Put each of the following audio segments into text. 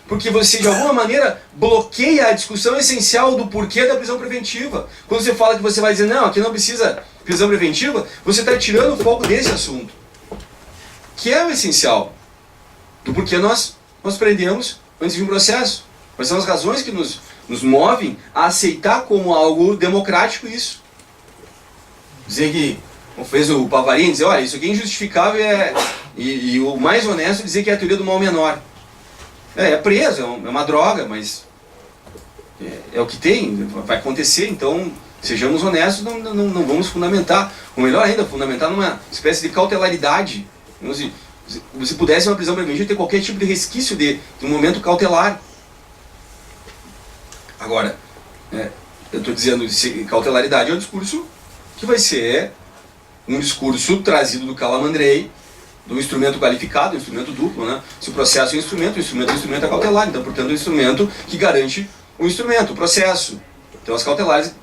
Porque você de alguma maneira bloqueia a discussão essencial do porquê da prisão preventiva. Quando você fala que você vai dizer, não, aqui não precisa prisão preventiva, você está tirando o foco desse assunto, que é o essencial do porquê nós prendemos antes de um processo. Quais são as razões que nos movem a aceitar como algo democrático isso. Dizer que, como fez o Pavarini, dizer, olha, isso aqui é injustificável e o mais honesto é dizer que é a teoria do mal menor. É preso, é uma droga, mas é o que tem, vai acontecer, então sejamos honestos, não vamos fundamentar. Ou melhor ainda, fundamentar numa espécie de cautelaridade. Como se você pudesse uma prisão preventiva ter qualquer tipo de resquício de um momento cautelar. Agora, eu estou dizendo que cautelaridade é um discurso que vai ser um discurso trazido do Calamandrei, do instrumento qualificado, instrumento duplo, né? Se o processo é um instrumento, o instrumento é cautelar, então, portanto, é um instrumento que garante o instrumento, o processo. Então, as cautelares,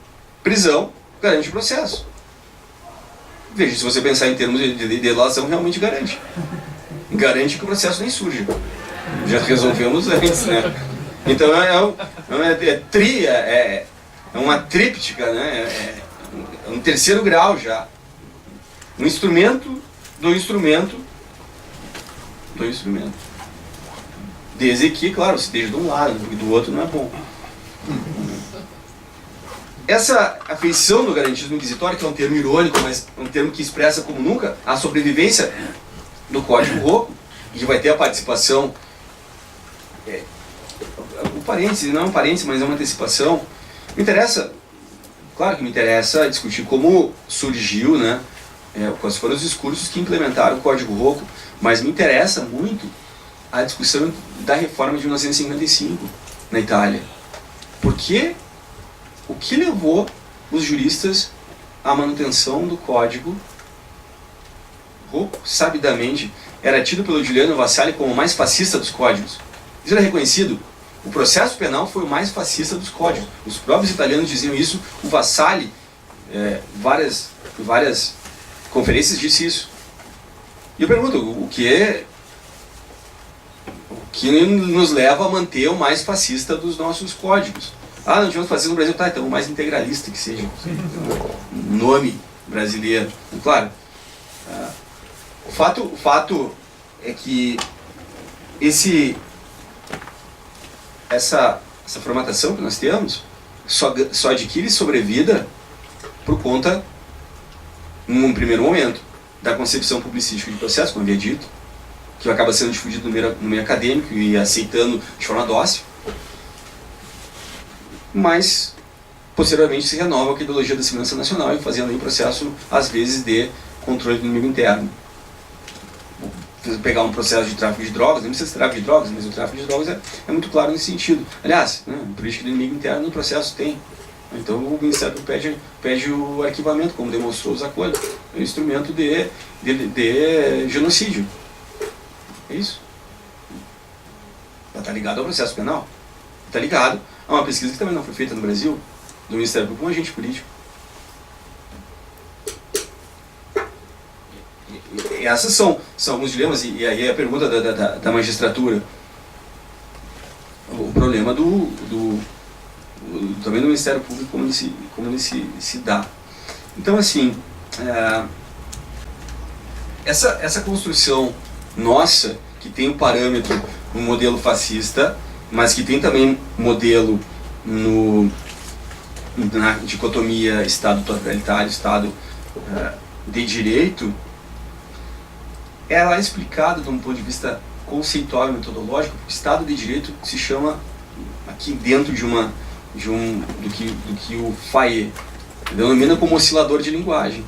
prisão, garante o processo. Veja, se você pensar em termos de delação, realmente garante. Garante que o processo nem surge. Já resolvemos antes, né? Então, é uma tríptica, né? É um terceiro grau já. Um instrumento do instrumento do instrumento. Desde que, claro, se esteja de um lado, porque do outro não é bom. Essa afeição do garantismo inquisitório, que é um termo irônico, mas é um termo que expressa como nunca a sobrevivência do Código Rocco, e que vai ter a participação, o parêntese, não é um parêntese, mas é uma antecipação. Me interessa, claro que me interessa discutir como surgiu, né? Quais foram os discursos que implementaram o Código Rocco, mas me interessa muito a discussão da reforma de 1955 na Itália. Porque o que levou os juristas à manutenção do Código Rocco, sabidamente, era tido pelo Giuliano Vassalli como o mais fascista dos códigos. Isso era reconhecido. O processo penal foi o mais fascista dos códigos. Os próprios italianos diziam isso. O Vassalli, várias conferências, disse isso. E eu pergunto, o que nos leva a manter o mais fascista dos nossos códigos? Ah, não tivemos fascismo no Brasil, tá, então o mais integralista que seja. Um nome brasileiro. Claro, o fato é que essa formatação que nós temos só adquire sobrevida por conta, num primeiro momento, da concepção publicística de processo, como havia dito, que acaba sendo difundido no meio acadêmico e aceitando de forma dócil, mas posteriormente se renova com a ideologia da segurança nacional e fazendo aí um processo, às vezes, de controle do inimigo interno. Vou pegar um processo de tráfico de drogas, não precisa ser tráfico de drogas, mas o tráfico de drogas é muito claro nesse sentido. Aliás, política do inimigo interno no processo tem. Então o Ministério pede o arquivamento, como demonstrou o Zacone, é um instrumento de genocídio. É isso. Está ligado ao processo penal. Está ligado a uma pesquisa que também não foi feita no Brasil, do Ministério Público com um agente político. E essas são alguns dilemas, e aí a pergunta da magistratura. O problema também do Ministério Público, como ele se dá. Então, assim, essa construção nossa, que tem o parâmetro no modelo fascista, mas que tem também modelo na dicotomia Estado totalitário, Estado de direito, ela é explicada de um ponto de vista conceitual e metodológico, porque Estado de direito se chama, aqui dentro do que o Fayet denomina como oscilador de linguagem.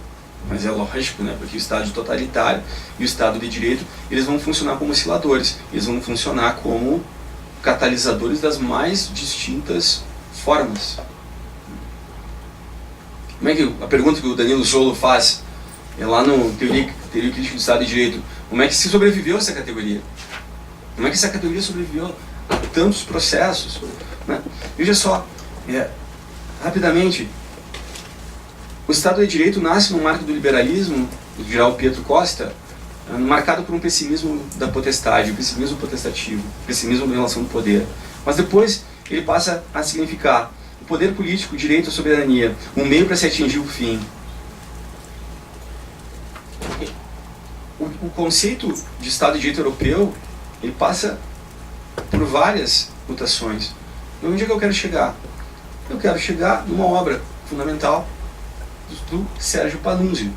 Mas é lógico, né? Porque o Estado totalitário e o Estado de direito, eles vão funcionar como osciladores, eles vão funcionar como catalisadores das mais distintas formas. Como é que a pergunta que o Danilo Zolo faz é lá no Teoria Crítica do Estado de Direito, como é que se sobreviveu essa categoria? Como é que essa categoria sobreviveu a tantos processos? Né? Veja só, rapidamente, o Estado de Direito nasce no marco do liberalismo, do general Pietro Costa, marcado por um pessimismo da potestade, um pessimismo potestativo, um pessimismo em relação ao poder. Mas depois ele passa a significar o poder político, o direito à soberania, um meio para se atingir o fim. O conceito de Estado de Direito europeu, ele passa por várias mutações. E onde é que eu quero chegar? Eu quero chegar numa obra fundamental do Sérgio Panunzio,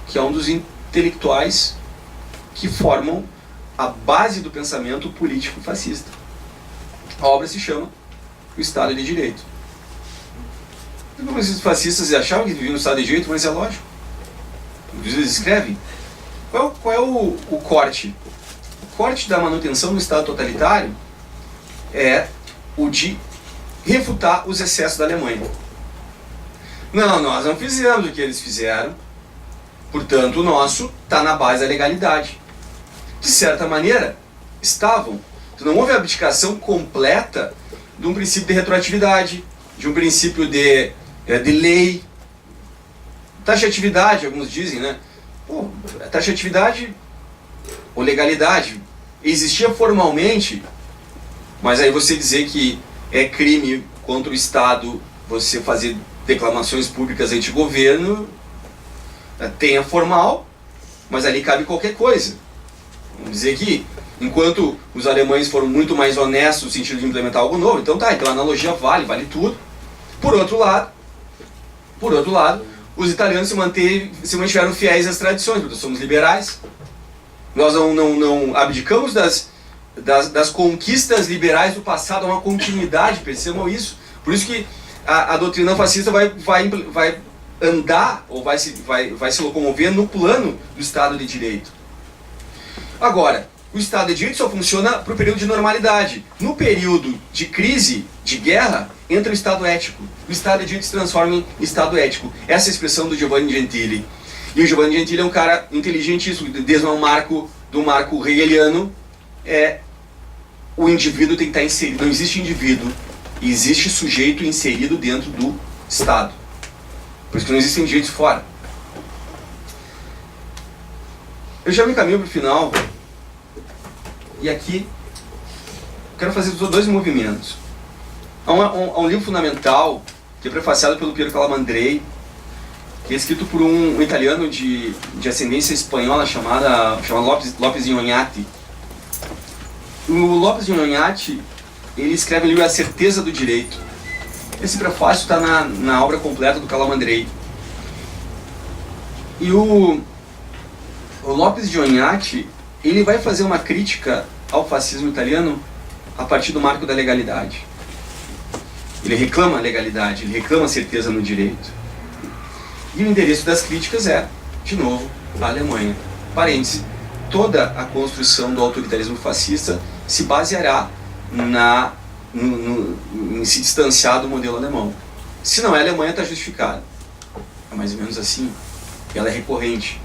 que é um dos intelectuais que formam a base do pensamento político fascista. A obra se chama O Estado de Direito. E como esses fascistas achavam que viviam no Estado de Direito, mas é lógico. Eles escrevem. Qual é o corte? O corte da manutenção do Estado totalitário é o de refutar os excessos da Alemanha. Não, nós não fizemos o que eles fizeram, portanto o nosso está na base da legalidade. De certa maneira, estavam. Então, não houve abdicação completa de um princípio de retroatividade, de um princípio de lei, taxatividade, alguns dizem, né? Pô, taxatividade ou legalidade existia formalmente, mas aí você dizer que é crime contra o Estado você fazer declamações públicas anti-governo, tenha formal, mas ali cabe qualquer coisa. Vamos dizer que, enquanto os alemães foram muito mais honestos no sentido de implementar algo novo, então tá, então a analogia vale tudo. Por outro lado, os italianos se mantiveram fiéis às tradições, porque nós somos liberais. Nós não abdicamos das conquistas liberais do passado, há uma continuidade, percebam isso. Por isso que a doutrina fascista vai andar, ou vai se locomover no plano do Estado de Direito. Agora, o Estado de Direito só funciona para o período de normalidade. No período de crise, de guerra, entra o Estado ético. O Estado de Direito se transforma em Estado ético. Essa é a expressão do Giovanni Gentili. E o Giovanni Gentili é um cara inteligentíssimo, desde do marco hegeliano, o indivíduo tem que estar inserido. Não existe indivíduo, existe sujeito inserido dentro do Estado. Por isso que não existem direitos fora. Eu já me encaminho para o final, e aqui quero fazer dois movimentos. Há um livro fundamental, que é prefaciado pelo Piero Calamandrei, que é escrito por um italiano de ascendência espanhola chamado Lopes de Oñate. O Lopes de Oñate, ele escreve o livro A Certeza do Direito. Esse prefácio está na obra completa do Calamandrei. E o Lopes de Oñate, ele vai fazer uma crítica ao fascismo italiano a partir do marco da legalidade. Ele reclama a legalidade, ele reclama a certeza no direito. E o endereço das críticas é, de novo, a Alemanha. Parênteses, toda a construção do autoritarismo fascista se baseará em se distanciar do modelo alemão. Se não é a Alemanha, está justificada. É mais ou menos assim. Ela é recorrente.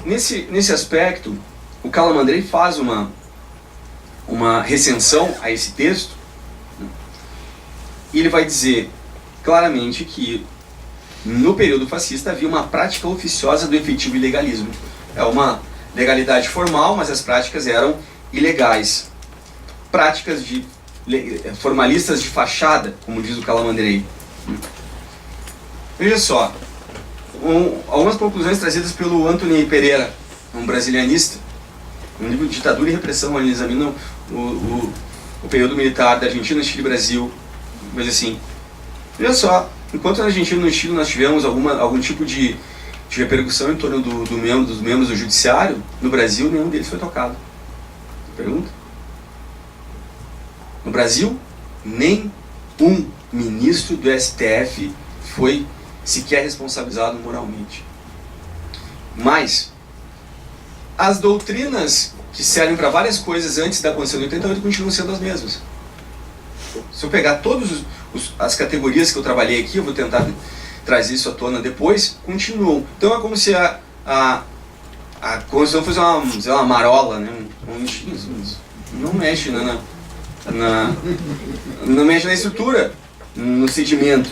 Nesse aspecto, o Calamandrei faz uma recensão a esse texto, e ele vai dizer claramente que no período fascista havia uma prática oficiosa do efetivo ilegalismo. É uma legalidade formal, mas as práticas eram ilegais. Práticas formalistas de fachada, como diz o Calamandrei. Veja só, algumas conclusões trazidas pelo Antony Pereira, um brasilianista, um livro de Ditadura e Repressão, onde ele examina o período militar da Argentina, Chile e Brasil. Mas assim, veja só, enquanto na Argentina e no Chile nós tivemos algum tipo de repercussão em torno dos membros do judiciário, no Brasil nenhum deles foi tocado. Pergunta? No Brasil, nem um ministro do STF foi sequer responsabilizado moralmente. Mas as doutrinas que servem para várias coisas antes da Constituição de 88 continuam sendo as mesmas. Se eu pegar todas as categorias que eu trabalhei aqui, eu vou tentar trazer isso à tona depois, continuam. Então é como se a Constituição fosse uma marola, né? Não mexe não mexe na estrutura, no sedimento.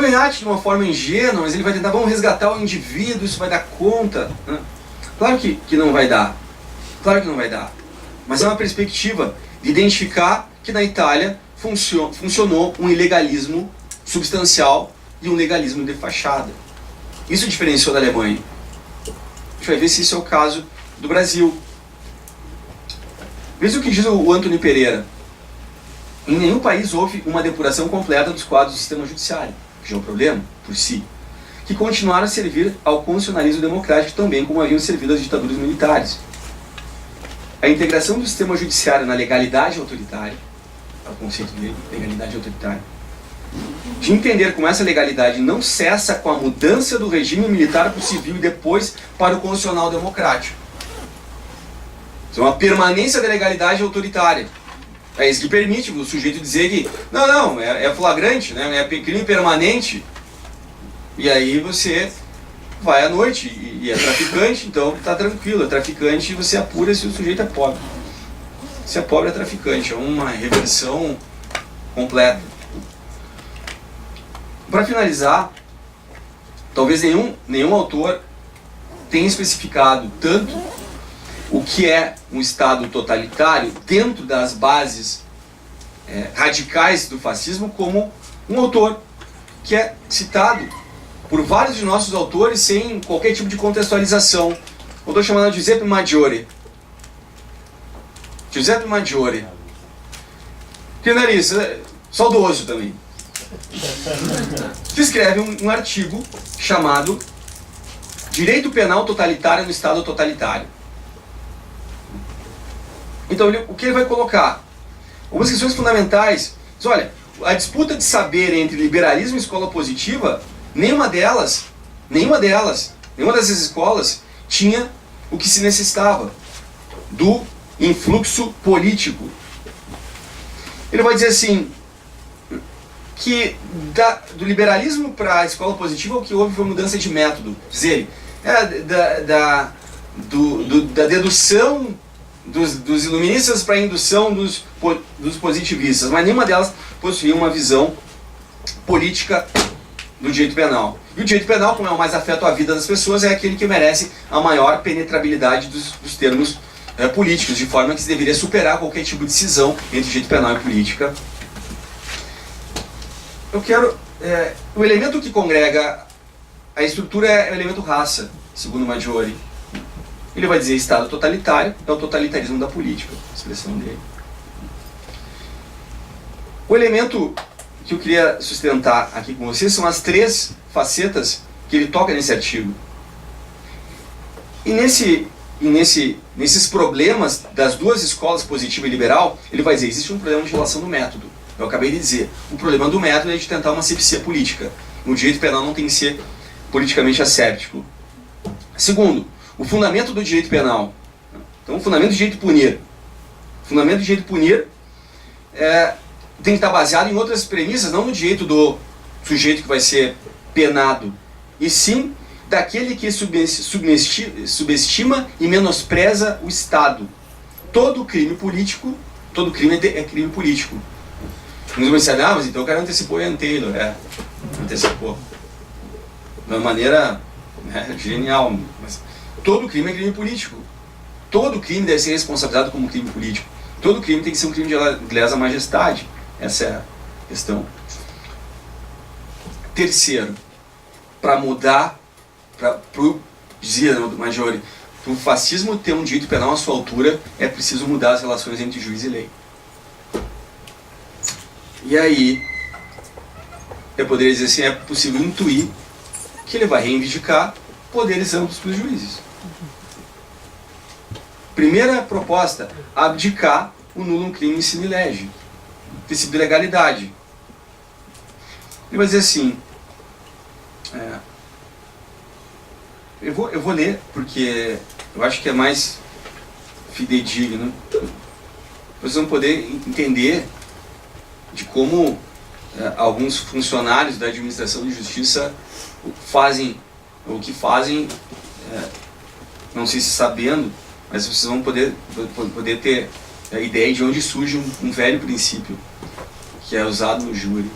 O Rehat, de uma forma ingênua, mas ele vai tentar, vamos resgatar o indivíduo, isso vai dar conta. Né? Claro que não vai dar. Claro que não vai dar. Mas é uma perspectiva de identificar que na Itália funcionou um ilegalismo substancial e um legalismo de fachada. Isso diferenciou da Alemanha. A gente vai ver se isso é o caso do Brasil. Veja o que diz o Antônio Pereira. Em nenhum país houve uma depuração completa dos quadros do sistema judiciário, que já é um problema por si, que continuaram a servir ao constitucionalismo democrático também como haviam servido as ditaduras militares. A integração do sistema judiciário na legalidade autoritária, é o conceito de legalidade autoritária, de entender como essa legalidade não cessa com a mudança do regime militar para o civil e depois para o constitucional democrático. Isso é uma permanência da legalidade autoritária. É isso que permite o sujeito dizer que não, é flagrante, né? É crime permanente. E aí você vai à noite e é traficante, então está tranquilo, é traficante e você apura se o sujeito é pobre. Se é pobre é traficante, é uma reversão completa. Para finalizar, talvez nenhum autor tenha especificado tanto o que é um Estado totalitário dentro das bases radicais do fascismo como um autor que é citado por vários de nossos autores sem qualquer tipo de contextualização. Eu estou chamando de Giuseppe Maggiore. Giuseppe Maggiore. Criminalista, saudoso também. Que escreve um artigo chamado Direito Penal Totalitário no Estado Totalitário. Então, o que ele vai colocar? Algumas questões fundamentais. Diz, olha, a disputa de saber entre liberalismo e escola positiva, nenhuma dessas escolas tinha o que se necessitava do influxo político. Ele vai dizer assim, que do liberalismo para a escola positiva o que houve foi mudança de método. Diz ele, da dedução dos iluministas para a indução dos positivistas, mas nenhuma delas possuía uma visão política do direito penal. E o direito penal, como é o mais afeto à vida das pessoas, é aquele que merece a maior penetrabilidade dos termos políticos, de forma que se deveria superar qualquer tipo de cisão entre direito penal e política. Eu quero... o elemento que congrega a estrutura é o elemento raça, segundo Maggiore. Ele vai dizer Estado totalitário é o totalitarismo da política, a expressão dele. O elemento que eu queria sustentar aqui com vocês são as três facetas que ele toca nesse artigo. E nesses problemas das duas escolas, positiva e liberal, ele vai dizer, existe um problema de relação do método. Eu acabei de dizer, o problema do método é de tentar uma asepsia política. O direito penal não tem que ser politicamente asséptico. Segundo, o fundamento do direito penal. Então, o fundamento do direito de punir. O fundamento do direito de punir tem que estar baseado em outras premissas, não no direito do sujeito que vai ser penado, e sim daquele que subestima e menospreza o Estado. Todo crime político, todo crime é crime político. Uns vão dizer, mas então o cara antecipou o Ian Taylor. Antecipou. De uma maneira genial. Mas todo crime é crime político. Todo crime deve ser responsabilizado como crime político. Todo crime tem que ser um crime de lesa majestade. Essa é a questão. Terceiro, para mudar, dizia o Maggiore, para o fascismo ter um direito penal à sua altura, é preciso mudar as relações entre juiz e lei. E aí, eu poderia dizer assim, é possível intuir que ele vai reivindicar poderes amplos para os juízes. Primeira proposta, abdicar o nullum crimen sine lege, princípio de legalidade. Ele vai dizer assim, eu vou ler, porque eu acho que é mais fidedigno. Vocês vão poder entender de como alguns funcionários da administração de justiça fazem o que fazem, não sei se sabendo, mas vocês vão poder ter a ideia de onde surge um velho princípio que é usado no júri.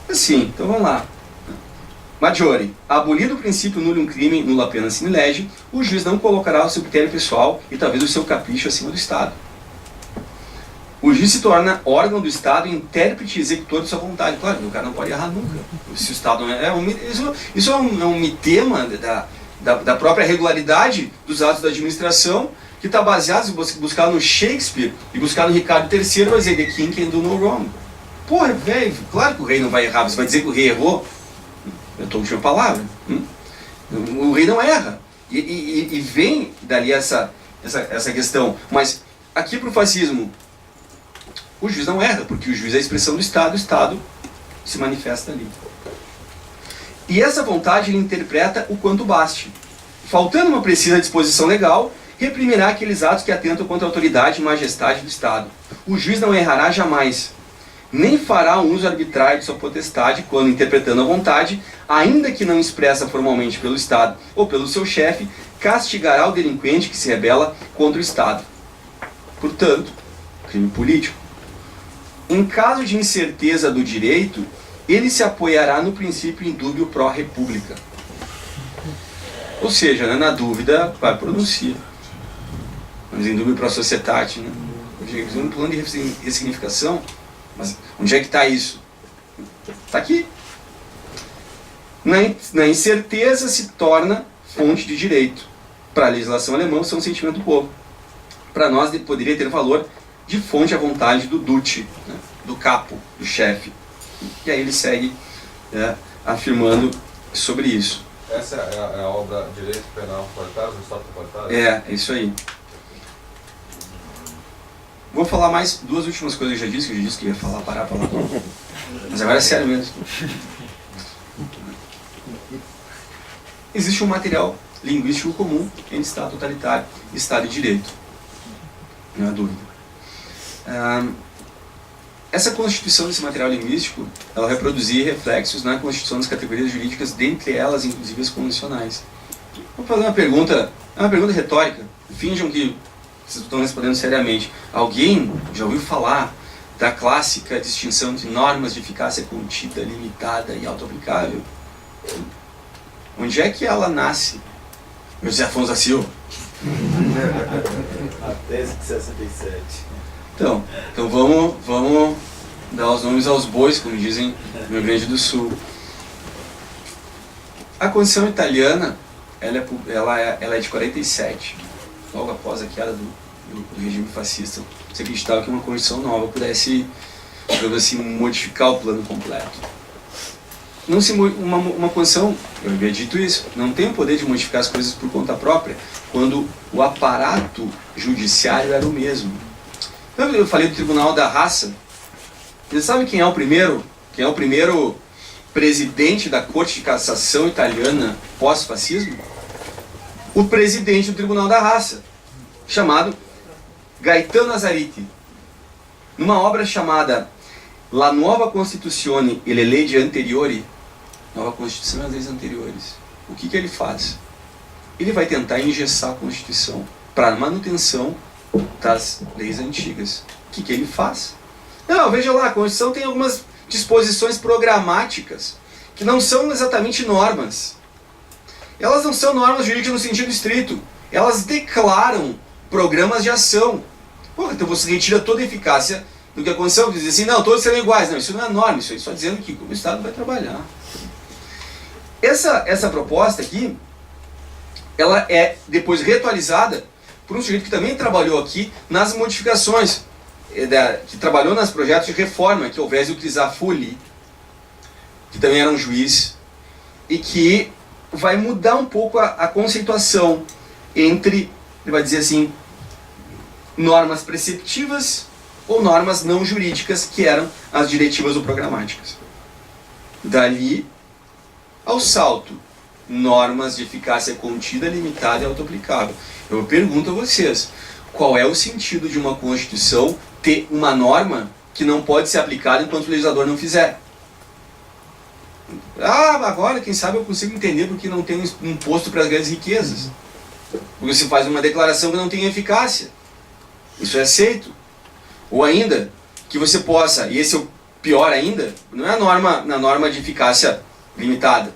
Assim, então vamos lá. Maggiore, abolido o princípio nullum crime, nulla pena sine lege, o juiz não colocará o seu critério pessoal e talvez o seu capricho acima do Estado. O juiz se torna órgão do Estado, intérprete e executor de sua vontade. Claro, o cara não pode errar nunca. Se o Estado não isso é um mitema da própria regularidade dos atos da administração, que está baseado em buscar no Shakespeare e buscar no Ricardo III, vai dizer, the king can do no wrong. Porra, velho, claro que o rei não vai errar. Você vai dizer que o rei errou? Eu estou última palavra. O rei não erra. E vem dali essa questão. Mas aqui para o fascismo, o juiz não erra, porque o juiz é a expressão do Estado, o Estado se manifesta ali. E essa vontade ele interpreta o quanto baste. Faltando uma precisa disposição legal, reprimirá aqueles atos que atentam contra a autoridade e majestade do Estado. O juiz não errará jamais, nem fará um uso arbitrário de sua potestade quando, interpretando a vontade, ainda que não expressa formalmente pelo Estado ou pelo seu chefe, castigará o delinquente que se rebela contra o Estado. Portanto, crime político. Em caso de incerteza do direito, ele se apoiará no princípio indúbio pró-república. Ou seja, né, na dúvida, vai pronunciar. Mas indúbio pró-societate, né? Um plano de ressignificação, mas onde é que está isso? Está aqui. Na incerteza se torna fonte de direito. Para a legislação alemã, isso é um sentimento do povo. Para nós, poderia ter valor de fonte à vontade do Duce, né, do capo, do chefe. E aí ele segue afirmando sobre isso. Essa é a obra Direito Penal Totalitário, do Estado Totalitário? É isso aí. Vou falar mais duas últimas coisas que eu já disse que ia falar, parar. Mas agora é sério mesmo. Existe um material linguístico comum entre Estado totalitário e Estado de Direito. Não há dúvida. Essa constituição desse material linguístico, ela reproduzia reflexos na constituição das categorias jurídicas, dentre elas, inclusive, as convencionais. Vou fazer uma pergunta retórica. Finjam que vocês estão respondendo seriamente. Alguém já ouviu falar da clássica distinção entre normas de eficácia contida, limitada e auto-aplicável? Onde é que ela nasce? José Afonso da Silva. A tese de 67. Então vamos dar os nomes aos bois, como dizem no Rio Grande do Sul. A Constituição italiana, ela é de 47, logo após a queda do regime fascista. Se acreditava que uma Constituição nova pudesse, digamos assim, modificar o plano completo. Uma Constituição, eu havia dito isso, não tem o poder de modificar as coisas por conta própria, quando o aparato judiciário era o mesmo. Eu falei do Tribunal da Raça. Vocês sabem quem é o primeiro presidente da Corte de Cassação italiana pós-fascismo? O presidente do Tribunal da Raça, chamado Gaetano Nazariti. Numa obra chamada La Nuova Constituzione e le leggi anteriori, Nova Constituição e as leis anteriores, o que ele faz? Ele vai tentar engessar a Constituição para a manutenção das leis antigas. O que ele faz? Não, veja lá, a Constituição tem algumas disposições programáticas que não são exatamente normas. Elas não são normas jurídicas no sentido estrito. Elas declaram programas de ação. Porra, então você retira toda a eficácia do que a Constituição diz assim, não, todos serão iguais. Não, isso não é norma, isso é só dizendo que como o Estado vai trabalhar. Essa proposta aqui, ela é depois reatualizada por um sujeito que também trabalhou aqui nas modificações, que trabalhou nos projetos de reforma, que é o Vésio Crisafulli, que também era um juiz, e que vai mudar um pouco a conceituação entre, ele vai dizer assim, normas preceptivas ou normas não jurídicas, que eram as diretivas ou programáticas. Dali ao salto, normas de eficácia contida, limitada e auto-aplicável. Eu pergunto a vocês, qual é o sentido de uma Constituição ter uma norma que não pode ser aplicada enquanto o legislador não fizer? Agora, quem sabe eu consigo entender porque não tem um imposto para as grandes riquezas. Porque se faz uma declaração que não tem eficácia. Isso é aceito. Ou ainda, que você possa, e esse pior ainda, não é na norma de eficácia limitada.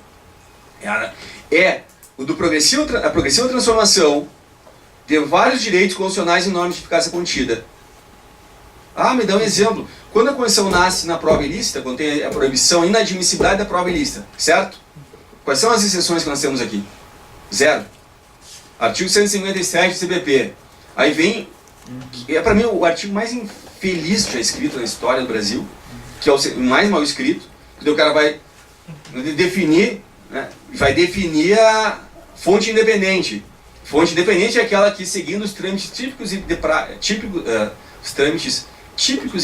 É o do a progressiva transformação de vários direitos constitucionais em normas de eficácia contida. Me dá um exemplo. Quando a Constituição nasce na prova ilícita, quando tem a proibição, a inadmissibilidade da prova ilícita, certo? Quais são as exceções que nós temos aqui? 0. Artigo 157 do CPP. Aí vem, para mim, o artigo mais infeliz já escrito na história do Brasil, que é o mais mal escrito, que o cara vai definir, né, a fonte independente. Fonte independente é aquela que, seguindo os trâmites típicos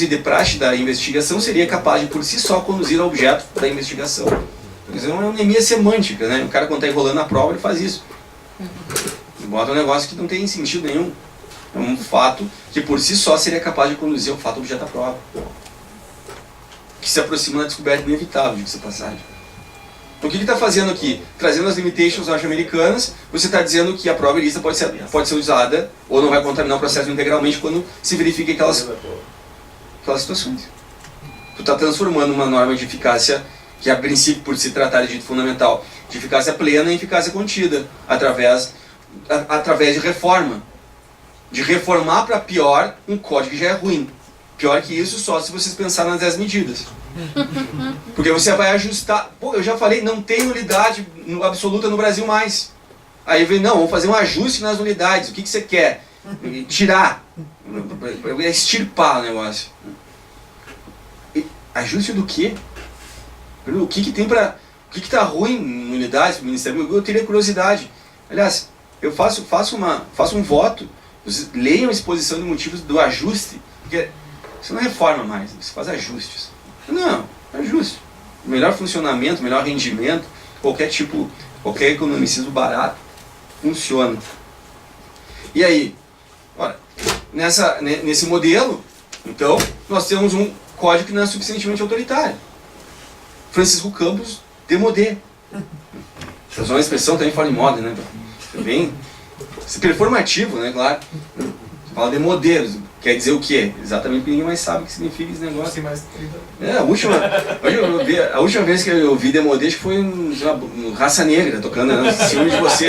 e de praxe da investigação, seria capaz de, por si só, conduzir ao objeto da investigação. Isso é uma anemia semântica, né? O cara, quando está enrolando a prova, ele faz isso. Ele bota um negócio que não tem sentido nenhum. É um fato que, por si só, seria capaz de conduzir ao fato objeto da prova. Que se aproxima da descoberta inevitável, diga-se de passagem. Então, o que está fazendo aqui? Trazendo as limitations norte-americanas, você está dizendo que a prova ilícita pode ser usada ou não vai contaminar o processo integralmente quando se verifica aquelas situações. Tu está transformando uma norma de eficácia, que a princípio, por se tratar de direito fundamental, de eficácia plena em eficácia contida, através de reforma. De reformar para pior um código que já é ruim. Pior que isso só se vocês pensarem nas 10 medidas. Porque você vai ajustar. Pô, eu já falei, não tem nulidade absoluta no Brasil mais. Aí vem, não, vamos fazer um ajuste nas nulidades. O que você quer? Tirar. Extirpar o negócio. Ajuste do quê? O que tem para... O que está ruim em nulidades para o Ministério? Eu teria curiosidade. Aliás, eu faço um voto. Vocês leiam a exposição de motivos do ajuste. Porque você não reforma mais, você faz ajustes. Não, ajuste. Melhor funcionamento, melhor rendimento, qualquer economicismo barato, funciona. E aí, olha, nesse modelo, então, nós temos um código que não é suficientemente autoritário. Francisco Campos, demodé. Essa é uma expressão também fora de moda, né? Bem performativo, né? Claro. Você fala demodé, quer dizer o quê? Exatamente porque ninguém mais sabe o que significa esse negócio. A última vez que eu ouvi demodé, acho que foi no Raça Negra, tocando em cima de você.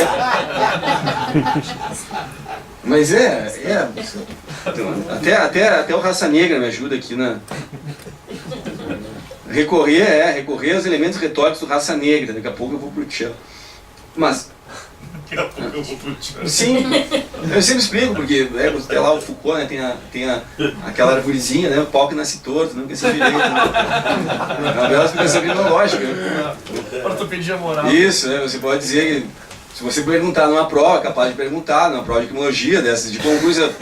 Mas até o Raça Negra me ajuda aqui na... Recorrer aos elementos retóricos do Raça Negra. Daqui a pouco eu vou pro tchan. Mas... Daqui a pouco eu vou pro tchan. Sim, eu sempre explico, porque até lá o Foucault, né, tem aquela arvorezinha, né, o pau que nasce torto, não quer ser direito. Né? É uma bela explicação biológica. Ortopedia moral. Isso, você pode dizer que se você perguntar numa prova, é capaz de perguntar, numa prova de equimologia, dessas, de concurso...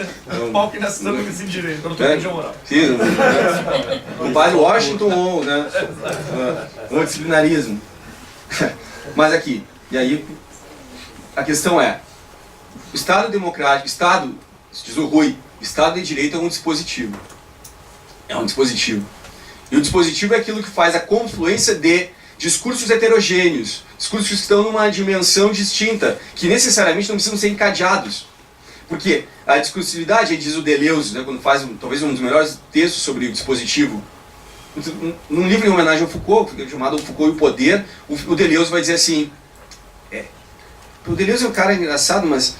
Pau que nasce torto, não quer ser direito. Ortopedia moral. Sim, o padre Washington ou, né, o disciplinarismo. Mas aqui, e aí... A questão é, o Estado democrático, diz o Rui, Estado de Direito é um dispositivo. É um dispositivo. E o dispositivo é aquilo que faz a confluência de discursos heterogêneos, discursos que estão numa dimensão distinta, que necessariamente não precisam ser encadeados. Porque a discursividade, diz o Deleuze, né, quando faz talvez um dos melhores textos sobre o dispositivo, num livro em homenagem ao Foucault, chamado Foucault e o Poder, o Deleuze vai dizer assim... O Deleuze é um cara engraçado, mas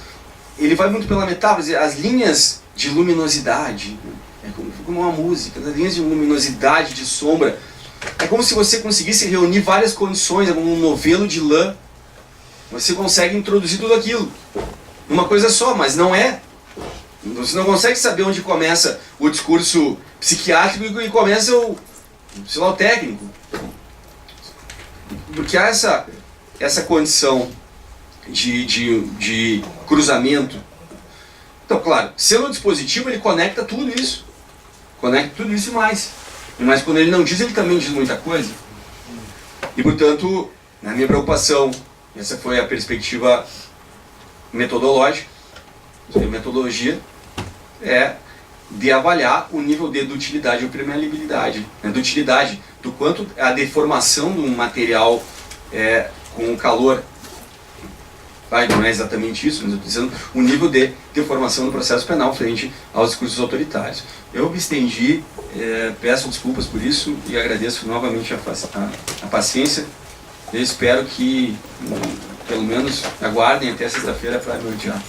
ele vai muito pela metáfora, as linhas de luminosidade, é como uma música, as linhas de luminosidade, de sombra, é como se você conseguisse reunir várias condições, como um novelo de lã, você consegue introduzir tudo aquilo, numa coisa só, mas não é. Você não consegue saber onde começa o discurso psiquiátrico e começa o técnico. Porque há essa condição de cruzamento. Então, claro, sendo um dispositivo, ele conecta tudo isso. Conecta tudo isso e mais. Mas quando ele não diz, ele também diz muita coisa. E, portanto, na minha preocupação, essa foi a perspectiva metodológica, a metodologia, é de avaliar o nível de dutilidade ou permeabilidade. Né? Dutilidade, do quanto a deformação de um material com o calor. Não é exatamente isso, mas eu estou dizendo o nível de deformação do processo penal frente aos discursos autoritários. Eu me estendi Peço desculpas por isso e agradeço novamente a paciência. Eu espero que, pelo menos, aguardem até sexta-feira para me odiar.